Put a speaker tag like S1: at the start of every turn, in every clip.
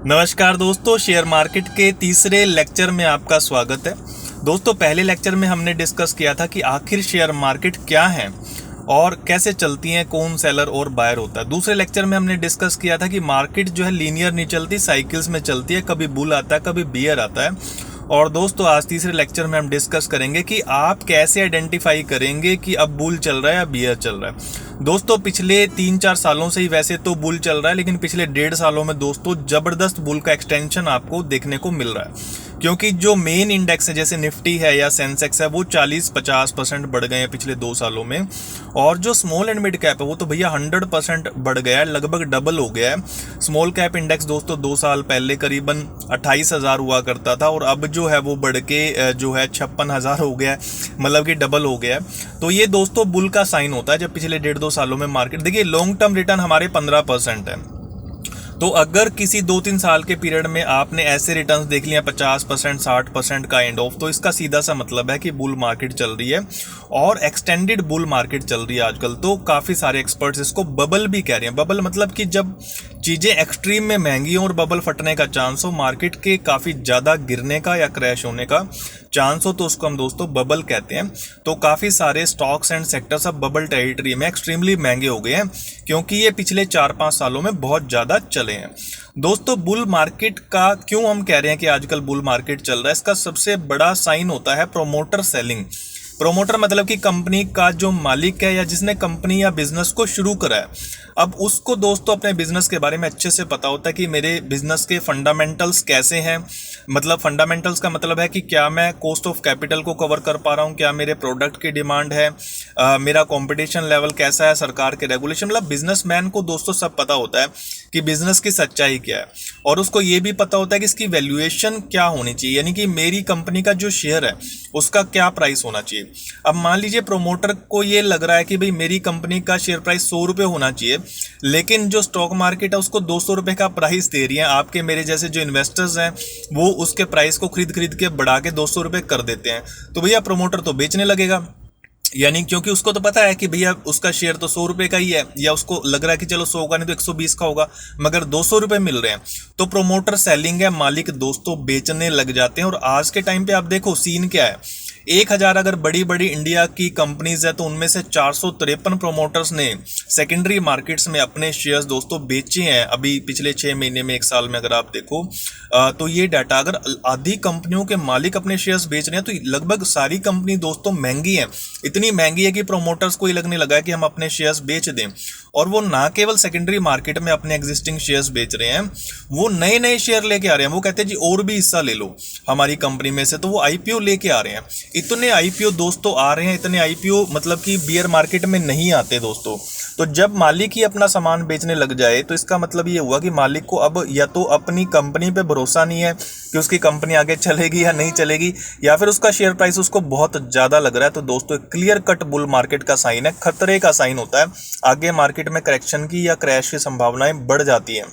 S1: नमस्कार दोस्तों, share market के तीसरे लेक्चर में आपका स्वागत है। दोस्तों, पहले लेक्चर में हमने डिस्कस किया था कि आखिर शेयर मार्केट क्या है और कैसे चलती हैं, कौन सेलर और बायर होता है। दूसरे लेक्चर में हमने डिस्कस किया था कि मार्केट जो है लीनियर नहीं चलती, साइकिल्स में चलती है, कभी बुल आता है कभी बियर आता है। और दोस्तों, आज तीसरे लेक्चर में हम डिस्कस करेंगे कि आप कैसे आइडेंटिफाई करेंगे कि अब बुल चल रहा है या बियर चल रहा है। दोस्तों, पिछले 3-4 सालों से ही वैसे तो बुल चल रहा है, लेकिन पिछले 1.5 सालों में दोस्तों जबरदस्त बुल का एक्सटेंशन आपको देखने को मिल रहा है, क्योंकि जो मेन इंडेक्स है जैसे निफ्टी है या सेंसेक्स है वो 40-50% बढ़ गए हैं पिछले 2 सालों में। और जो स्मॉल एंड मिड कैप है वो तो भैया 100% बढ़ गया है, लगभग डबल हो गया है। स्मॉल कैप इंडेक्स दोस्तों 2 साल पहले करीबन 28,000 हुआ करता था और अब जो है वो बढ़ के जो है 56,000 हो गया है, मतलब कि डबल हो गया है। तो ये दोस्तों बुल का साइन होता है जब पिछले 1.5-2 सालों में मार्केट, देखिए लॉन्ग टर्म रिटर्न हमारे 15% है। तो अगर किसी 2-3 साल के पीरियड में आपने ऐसे रिटर्न्स देख लिया 50%, 60% का एंड ऑफ, तो इसका सीधा सा मतलब है कि बुल मार्केट चल रही है और एक्सटेंडेड बुल मार्केट चल रही है आजकल। तो काफ़ी सारे एक्सपर्ट्स इसको बबल भी कह रहे हैं। बबल मतलब कि जब चीज़ें एक्सट्रीम में महंगी हों और बबल फटने का चांस हो, मार्केट के काफ़ी ज़्यादा गिरने का या क्रैश होने का चांस हो, तो उसको हम दोस्तों बबल कहते हैं। तो काफ़ी सारे स्टॉक्स एंड सेक्टर्स अब बबल टेरिटरी में एक्सट्रीमली महंगे हो गए हैं, क्योंकि ये पिछले 4-5 सालों में बहुत ज़्यादा चले हैं। दोस्तों, बुल मार्केट का क्यों हम कह रहे हैं कि आजकल बुल मार्केट चल रहा है, इसका सबसे बड़ा साइन होता है प्रोमोटर सेलिंग। प्रोमोटर मतलब कि कंपनी का जो मालिक है या जिसने कंपनी या बिजनेस को शुरू करा है, अब उसको दोस्तों अपने बिजनेस के बारे में अच्छे से पता होता है कि मेरे बिजनेस के फंडामेंटल्स कैसे हैं। मतलब फंडामेंटल्स का मतलब है कि क्या मैं कॉस्ट ऑफ कैपिटल को कवर कर पा रहा हूँ, क्या मेरे प्रोडक्ट की डिमांड है, मेरा कंपटीशन लेवल कैसा है, सरकार के रेगुलेशन, मतलब बिजनेसमैन को दोस्तों सब पता होता है कि बिजनेस की सच्चाई क्या है। और उसको ये भी पता होता है कि इसकी वैल्यूएशन क्या होनी चाहिए, यानी कि मेरी कंपनी का जो शेयर है उसका क्या प्राइस होना चाहिए। अब मान लीजिए प्रोमोटर को ये लग रहा है कि भाई मेरी कंपनी का शेयर प्राइस 100 रुपये होना चाहिए, लेकिन जो स्टॉक मार्केट है उसको 200 रुपये का प्राइस दे रही है। आपके मेरे जैसे जो इन्वेस्टर्स हैं वो उसके प्राइस को खरीद के बढ़ा के 200 रुपये कर देते हैं, तो भैया प्रोमोटर तो बेचने लगेगा। यानी क्योंकि उसको तो पता है कि भैया उसका शेयर तो 100 रुपये का ही है, या उसको लग रहा है कि चलो 100 का नहीं तो 120 का होगा, मगर 200 रुपये मिल रहे हैं। तो प्रोमोटर सेलिंग है, मालिक दोस्तों बेचने लग जाते हैं। और आज के टाइम पे आप देखो सीन क्या है, 1000 अगर बड़ी बड़ी इंडिया की कंपनीज है तो उनमें से 453 प्रोमोटर्स ने सेकेंडरी मार्केट्स में अपने शेयर्स दोस्तों बेचे हैं अभी पिछले 6 महीने में, 1 साल में अगर आप देखो तो ये डाटा, अगर आधी कंपनियों के मालिक अपने शेयर्स बेच रहे हैं तो लगभग सारी कंपनी दोस्तों महंगी है। इतनी महंगी है कि प्रोमोटर्स को ये लगने लगा है कि हम अपने शेयर्स बेच दें। और वो ना केवल सेकेंडरी मार्केट में अपने एग्जिस्टिंग शेयर्स बेच रहे हैं, वो नए नए शेयर लेके आ रहे हैं। वो कहते हैं जी और भी हिस्सा ले लो हमारी कंपनी में से, तो वो आईपीओ लेके आ रहे हैं। इतने आईपीओ दोस्तों आ रहे हैं, इतने आईपीओ मतलब कि बियर मार्केट में नहीं आते दोस्तों। तो जब मालिक ही अपना सामान बेचने लग जाए तो इसका मतलब ये हुआ कि मालिक को अब या तो अपनी कंपनी पे भरोसा नहीं है कि उसकी कंपनी आगे चलेगी या नहीं चलेगी, या फिर उसका शेयर प्राइस उसको बहुत ज़्यादा लग रहा है। तो दोस्तों क्लियर कट बुल मार्केट का साइन है, खतरे का साइन होता है। आगे मार्केट में करेक्शन की या क्रैश की संभावनाएं बढ़ जाती हैं,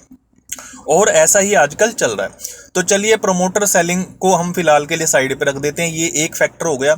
S1: और ऐसा ही आजकल चल रहा है। तो चलिए प्रोमोटर सेलिंग को हम फिलहाल के लिए साइड पे रख देते हैं। ये एक फैक्टर हो गया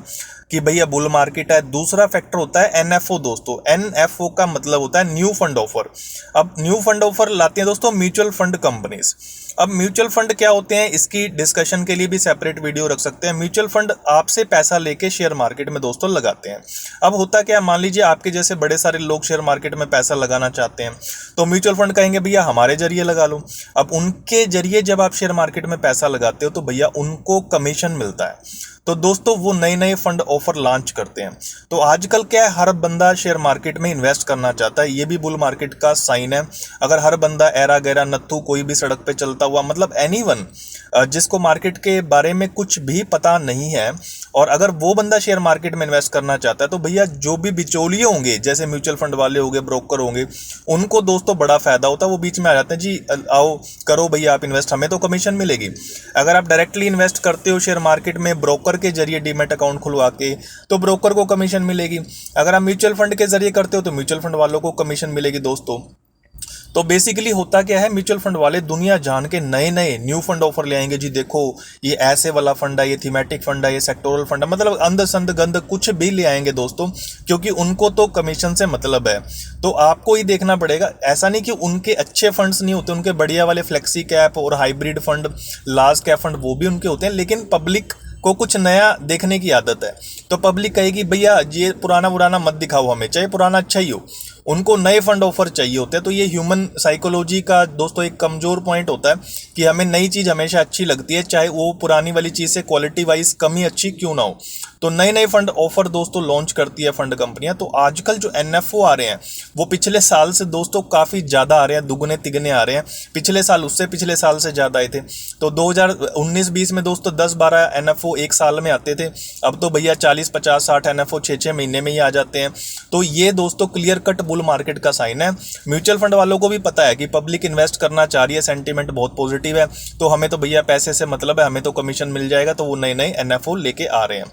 S1: कि भैया बुल मार्केट है। दूसरा फैक्टर होता है एनएफओ दोस्तों। एनएफओ का मतलब होता है न्यू फंड ऑफर। अब न्यू फंड ऑफर लाते हैं दोस्तों म्यूचुअल फंड कंपनीज। अब म्यूचुअल फंड क्या होते हैं, इसकी डिस्कशन के लिए भी सेपरेट वीडियो रख सकते हैं। म्यूचुअल फंड आपसे पैसा लेके शेयर मार्केट में दोस्तों लगाते हैं। अब होता क्या, मान लीजिए आपके जैसे बड़े सारे लोग शेयर मार्केट में पैसा लगाना चाहते हैं, तो म्यूचुअल फंड कहेंगे भैया हमारे जरिए लगा लो। अब उनके जरिए जब आप शेयर मार्केट में पैसा लगाते हो तो भैया उनको कमीशन मिलता है। तो दोस्तों वो नए नए फंड ऑफर लॉन्च करते हैं। तो आजकल क्या है, हर बंदा शेयर मार्केट में इन्वेस्ट करना चाहता है। ये भी बुल मार्केट का साइन है। अगर हर बंदा ऐरा गैरा नत्थू कोई भी सड़क पे चलता हुआ, मतलब एनीवन जिसको मार्केट के बारे में कुछ भी पता नहीं है, और अगर वो बंदा शेयर मार्केट में इन्वेस्ट करना चाहता है, तो भैया जो भी बिचौलिए होंगे जैसे म्यूचुअल फंड वाले होंगे, ब्रोकर होंगे, उनको दोस्तों बड़ा फायदा होता है। वो बीच में आ जाते हैं, जी आओ करो भैया आप इन्वेस्ट, हमें तो कमीशन मिलेगी। अगर आप डायरेक्टली इन्वेस्ट करते हो शेयर मार्केट में ब्रोकर के जरिए डीमैट अकाउंट खुलवा के, तो ब्रोकर को कमीशन मिलेगी। अगर आप म्यूचुअल फंड के जरिए करते हो तो म्यूचुअल फंड वालों को कमीशन मिलेगी दोस्तों। तो बेसिकली होता क्या है, म्यूचुअल फंड वाले दुनिया जान के नए नए न्यू फंड ऑफर ले आएंगे। जी देखो ये ऐसे वाला फंड है, ये थीमेटिक फंड है, ये सेक्टोरल फंड है, मतलब अंध संध गंध कुछ भी ले आएंगे दोस्तों, क्योंकि उनको तो कमीशन से मतलब है। तो आपको ही देखना पड़ेगा। ऐसा नहीं कि उनके अच्छे फंड्स नहीं होते, उनके बढ़िया वाले फ्लेक्सी कैप और hybrid fund, large cap fund वो भी उनके होते हैं, लेकिन पब्लिक को कुछ नया देखने की आदत है। तो पब्लिक कहेगी भैया ये पुराना पुराना मत दिखाओ हमें, चाहे पुराना अच्छा ही हो, उनको नए फंड ऑफर चाहिए होते हैं। तो ये ह्यूमन साइकोलॉजी का दोस्तों एक कमजोर पॉइंट होता है कि हमें नई चीज़ हमेशा अच्छी लगती है, चाहे वो पुरानी वाली चीज़ से क्वालिटी वाइज कम ही अच्छी क्यों ना हो। तो नए नए फंड ऑफर दोस्तों लॉन्च करती है फंड कंपनियां। तो आजकल जो एनएफओ आ रहे हैं वो पिछले साल से दोस्तों काफ़ी ज़्यादा आ रहे हैं, दुगने तिगने आ रहे हैं। पिछले साल उससे पिछले साल से ज़्यादा आए थे। तो 2019-20 में दोस्तों 10-12 एनएफओ एक साल में आते थे, अब तो भैया 40-50-60 एनएफओ 6-6 महीने में ही आ जाते हैं। तो ये दोस्तों क्लियर कट बुल मार्केट का साइन है। म्यूचुअल फंड वालों को भी पता है कि पब्लिक इन्वेस्ट करना चाह रही है, सेंटीमेंट बहुत पॉजिटिव है, तो हमें तो भैया पैसे से मतलब है, हमें तो कमीशन मिल जाएगा। तो वो नए नए एनएफओ लेके आ रहे हैं।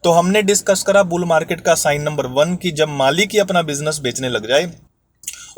S1: तो हमने डिस्कस करा बुल मार्केट का साइन नंबर 1 की जब मालिक ही अपना बिजनेस बेचने लग जाए,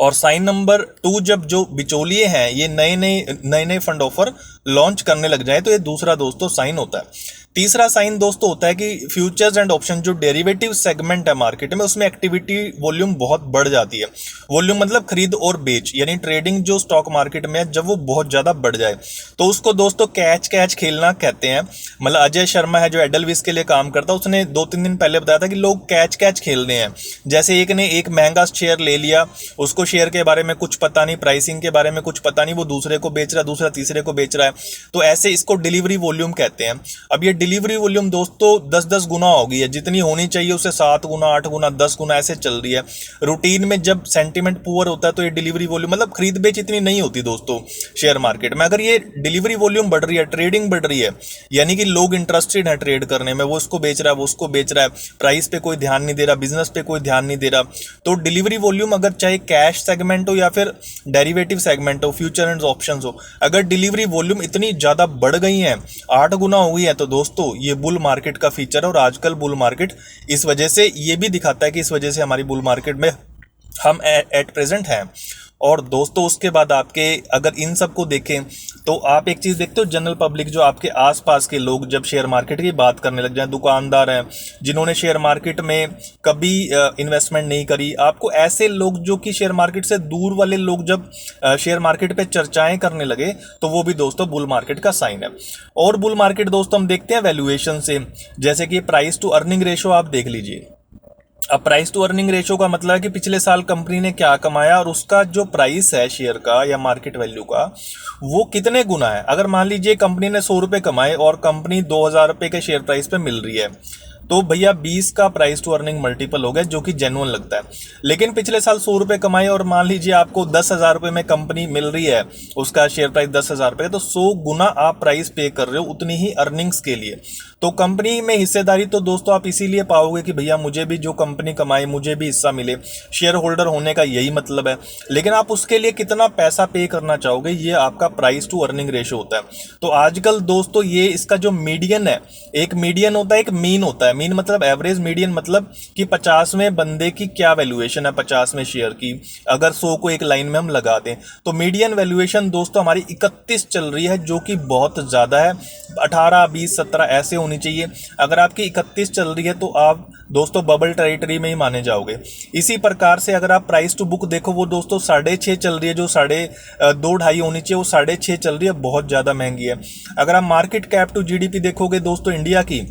S1: और साइन नंबर 2 जब जो बिचौलिए हैं ये नए नए फंड ऑफर लॉन्च करने लग जाए। तो ये दूसरा दोस्तों साइन होता है। तीसरा साइन दोस्तों होता है कि फ्यूचर्स एंड ऑप्शन जो डेरिवेटिव सेगमेंट है मार्केट में, उसमें एक्टिविटी वॉल्यूम बहुत बढ़ जाती है। वॉल्यूम मतलब खरीद और बेच, यानी ट्रेडिंग जो स्टॉक मार्केट में है जब वो बहुत ज़्यादा बढ़ जाए, तो उसको दोस्तों कैच कैच खेलना कहते हैं। मतलब अजय शर्मा है जो एडलविस के लिए काम करता है, उसने 2-3 दिन पहले बताया था कि लोग कैच कैच खेल रहे हैं। जैसे एक ने एक महंगा शेयर ले लिया, उसको शेयर के बारे में कुछ पता नहीं, प्राइसिंग के बारे में कुछ पता नहीं, वो दूसरे को बेच रहा है, दूसरा तीसरे को बेच रहा है। तो ऐसे इसको डिलीवरी वॉल्यूम कहते हैं। अब ये डिलीवरी वॉल्यूम दोस्तों 10-10 गुना हो गई है, जितनी होनी चाहिए उससे 7 गुना, 8 गुना, 10 गुना ऐसे चल रही है। रूटीन में जब सेंटीमेंट पुअर होता है तो ये डिलीवरी वॉल्यूम मतलब खरीद बेच इतनी नहीं होती दोस्तों शेयर मार्केट में। अगर ये डिलीवरी वॉल्यूम बढ़ रही है, ट्रेडिंग बढ़ रही है, यानी कि लोग इंटरेस्टेड है ट्रेड करने में, वो उसको बेच रहा है, वो उसको बेच रहा है, प्राइस पे कोई ध्यान नहीं दे रहा, बिजनेस पे कोई ध्यान नहीं दे रहा, तो डिलीवरी वॉल्यूम अगर चाहे कैश सेगमेंट हो या फिर डेरिवेटिव सेगमेंट हो, फ्यूचर एंड ऑप्शन हो, अगर डिलीवरी वॉल्यूम इतनी ज्यादा बढ़ गई है, 8 गुना हो गई है, तो दोस्तों ये बुल मार्केट का फीचर है। और आजकल बुल मार्केट इस वजह से ये भी दिखाता है कि इस वजह से हमारी बुल मार्केट में हम एट प्रेजेंट हैं। और दोस्तों उसके बाद आपके अगर इन सब को देखें तो आप एक चीज़ देखते हो, जनरल पब्लिक जो आपके आसपास के लोग जब शेयर मार्केट की बात करने लग जाए, दुकानदार हैं जिन्होंने शेयर मार्केट में कभी इन्वेस्टमेंट नहीं करी, आपको ऐसे लोग जो कि शेयर मार्केट से दूर वाले लोग जब शेयर मार्केट पे चर्चाएं करने लगे, तो वो भी दोस्तों बुल मार्केट का साइन है। और बुल मार्केट दोस्तों हम देखते हैं वैल्यूएशन से, जैसे कि प्राइस टू अर्निंग रेशो आप देख लीजिए। अब प्राइस टू अर्निंग रेशो का मतलब है कि पिछले साल कंपनी ने क्या कमाया और उसका जो प्राइस है शेयर का या मार्केट वैल्यू का वो कितने गुना है। अगर मान लीजिए कंपनी ने 100 रुपये कमाए और कंपनी 2000 रुपये के शेयर प्राइस पे मिल रही है, तो भैया 20 का प्राइस टू अर्निंग मल्टीपल हो गया, जो कि जेन्युइन लगता है। लेकिन पिछले साल 100 रुपये कमाए और मान लीजिए आपको 10,000 रुपये में कंपनी मिल रही है, उसका शेयर प्राइस 10,000 रुपये, तो 100 गुना आप प्राइस पे कर रहे हो उतनी ही अर्निंग्स के लिए। तो कंपनी में हिस्सेदारी तो दोस्तों आप इसीलिए पाओगे कि भैया मुझे भी जो कंपनी कमाए मुझे भी हिस्सा मिले, शेयर होल्डर होने का यही मतलब है। लेकिन आप उसके लिए कितना पैसा पे करना चाहोगे, ये आपका प्राइस टू अर्निंग रेशो होता है। तो आजकल दोस्तों ये इसका जो मीडियन है, एक मीडियन होता है, एक मीन होता है। मीन मतलब एवरेज, मीडियन मतलब कि 50वें बंदे की क्या वैल्यूएशन है 50वें शेयर की, अगर 100 को एक लाइन में हम लगा दें तो मीडियन वैल्यूएशन दोस्तों हमारी 31 चल रही है, जो कि बहुत ज़्यादा है। 18, 20, 17 ऐसे होनी चाहिए। अगर आपकी 31 चल रही है तो आप दोस्तों बबल टेरिटरी में ही माने जाओगे। इसी प्रकार से अगर आप प्राइस टू बुक देखो, वो दोस्तों 6.5 चल रही है, जो 2.5 होनी चाहिए वो 6.5 चल रही है, बहुत ज़्यादा महंगी है। अगर आप मार्केट कैप टू जीडीपी देखोगे दोस्तों, इंडिया की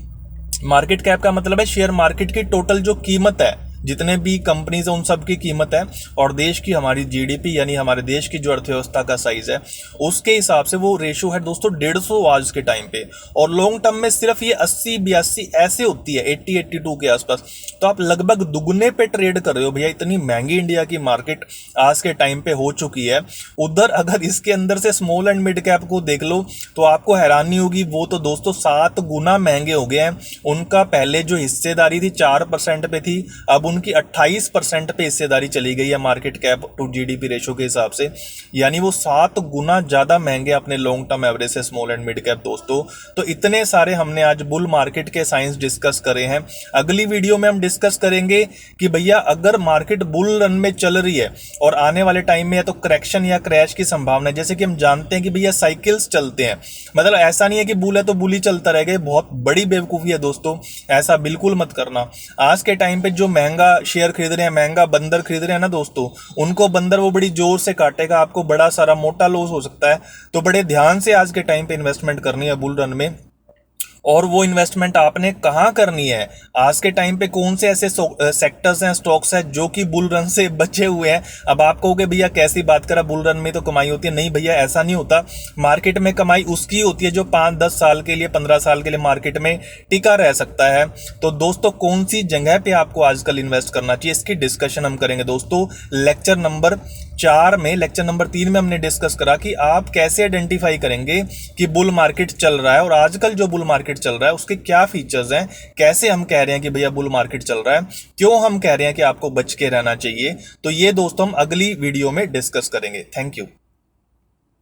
S1: मार्केट कैप का मतलब है शेयर मार्केट की टोटल जो कीमत है, जितने भी कंपनीज है उन सब की कीमत है, और देश की हमारी जीडीपी यानी हमारे देश की जो अर्थव्यवस्था का साइज है उसके हिसाब से वो रेशो है दोस्तों 150 आज के टाइम पे। और लॉन्ग टर्म में सिर्फ ये 80-82 ऐसे होती है, 80-82 के आसपास। तो आप लगभग दुगने पे ट्रेड कर रहे हो भैया, इतनी महंगी इंडिया की मार्केट आज के टाइम पे हो चुकी है। उधर अगर इसके अंदर से स्मॉल एंड मिड कैप को देख लो तो आपको हैरानी होगी, वो तो दोस्तों 7 गुना महंगे हो गए हैं। उनका पहले जो हिस्सेदारी थी 4% पे थी, अब उनकी 28% पे हिस्सेदारी चली गई है market cap to GDP ratio के हिसाब से, यानी वो 7 गुना ज़्यादा महंगे अपने लॉन्ग टर्म एवरेज से स्मॉल एंड मिड कैप दोस्तों। तो इतने सारे हमने आज बुल मार्केट के साइंस डिस्कस करे हैं। अगली वीडियो में हम डिस्कस करेंगे कि भैया अगर मार्केट बुल रन में चल रही है और आने वाले टाइम में या तो करेक्शन या क्रैश की संभावना है, जैसे कि हम जानते हैं कि भैया साइकिल्स चलते हैं, मतलब ऐसा नहीं है कि बुल है तो बुल ही चलता रहेगा, बहुत बड़ी बेवकूफ़ी है दोस्तों, ऐसा बिल्कुल मत करना। आज के टाइम पे जो महंगा शेयर खरीद रहे हैं, महंगा बंदर खरीद रहे हैं ना दोस्तों, उनको बंदर वो बड़ी जोर से काटेगा, आपको बड़ा सारा मोटा लॉस हो सकता है। तो बड़े ध्यान से आज के टाइम पे इन्वेस्टमेंट करनी है बुल रन में, और वो इन्वेस्टमेंट आपने कहाँ करनी है, आज के टाइम पे कौन से ऐसे सेक्टर्स हैं, स्टॉक्स हैं जो कि बुल रन से बचे हुए हैं। अब आप कहोगे भैया कैसी बात करा, बुल रन में तो कमाई होती है। नहीं भैया, ऐसा नहीं होता। मार्केट में कमाई उसकी होती है जो 5-10 साल के लिए, 15 साल के लिए मार्केट में टिका रह सकता है। तो दोस्तों कौन सी जगह पे आपको आजकल इन्वेस्ट करना चाहिए, इसकी डिस्कशन हम करेंगे दोस्तों लेक्चर नंबर 4 में। लेक्चर नंबर 3 में हमने डिस्कस करा कि आप कैसे आइडेंटिफाई करेंगे कि बुल मार्केट चल रहा है, और आजकल जो बुल मार्केट चल रहा है उसके क्या फीचर्स हैं, कैसे हम कह रहे हैं कि भैया बुल मार्केट चल रहा है, क्यों हम कह रहे हैं कि आपको बच के रहना चाहिए। तो ये दोस्तों हम अगली वीडियो में डिस्कस करेंगे। Thank you.